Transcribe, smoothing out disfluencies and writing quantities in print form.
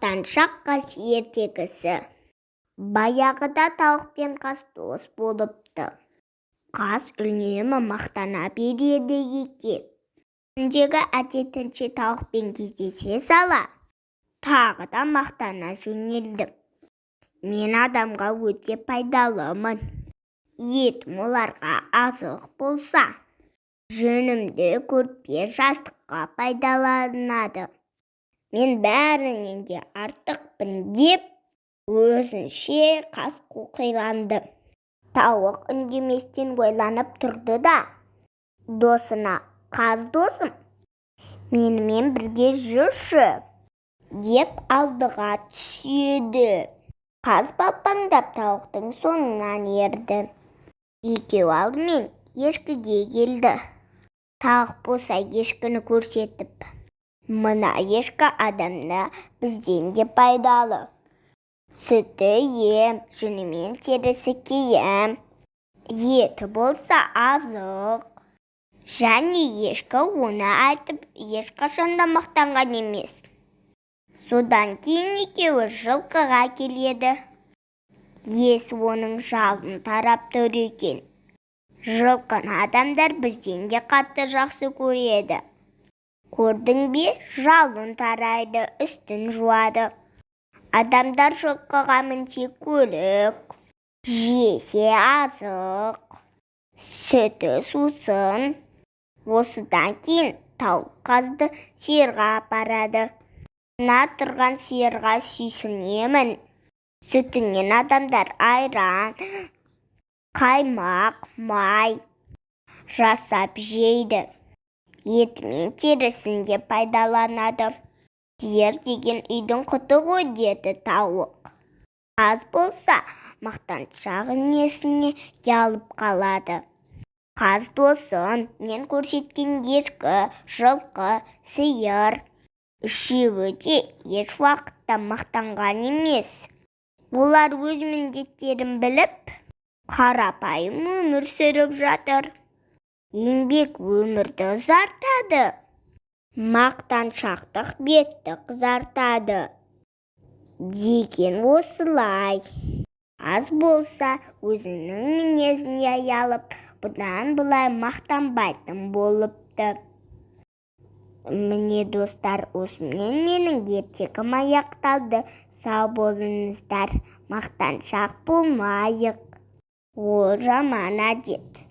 мақтаншақ қасиеттегісі. Баяғыда тауық пен қаз дос болыпты. Қаз үнемі мақтана береді екен. Күндегі әдетінше тауықпен кездесе сала, тағы да мақтана жөнелді. Мен адамға өте пайдалымын. Етім оларға азық болса, жөнімді көрпе жастыққа пайдаланады. Мен бәрінен де артықпын деп, өзінше қаз қоқиланды. Тауық үндеместен ойланып тұрды да, досына: «Қаз досым, менімен бірге жүрші», деп алдыға түседі. Қаз балпаңдап тауықтың соңынан ерді. Екеуі алдымен ешкіге келді. Тауық болса ешкіні көрсетіп: «Мына ешкі адамда бізден де пайдалы. Сүті ем, жүні мен терісі кием, еті болса азық». Және ешкі оны айтып ешқашанда мақтанған емес. Содан кейін екеуі жылқыға келеді. Иесі оның жалын тарап тұр екен. Жылқыны адамдар бізден де қатты жақсы көреді. Көрдің бе, жалын тарайды, үстін жуады. Адамдар жылқыға мінсе көлік, жесе азық, сүті сусын. Осыдан кейін тауық қазды сиырға апарады. Мына тұрған сиырға сүйсінемін. Сүтінен адамдар айран, қаймақ, май жасап жейді. Етімен терісін де пайдаланады. Сиыр деген үйдің құты ғой, деді тауық. Қаз болса мақтаншақ несіне ұялып қалады. «Қаз досым, мен көрсеткен ешкі, жылқы, сиыр, үшеуі де еш уақытта мақтанған емес. Олар өз міндеттерін біліп, қарапайым өмір сүріп жатыр. Еңбек өмірді ұзартады, мақтаншақтық бетті қызартады» деген осылай. Қаз болса өзінің мінезіне ұялып, бұдан былай мақтанбайтын болыпты. Міне достар, осымен менің ертегім аяқталды. Сау болыңыздар, мақтаншақ болмайық. Ол жаман әдет.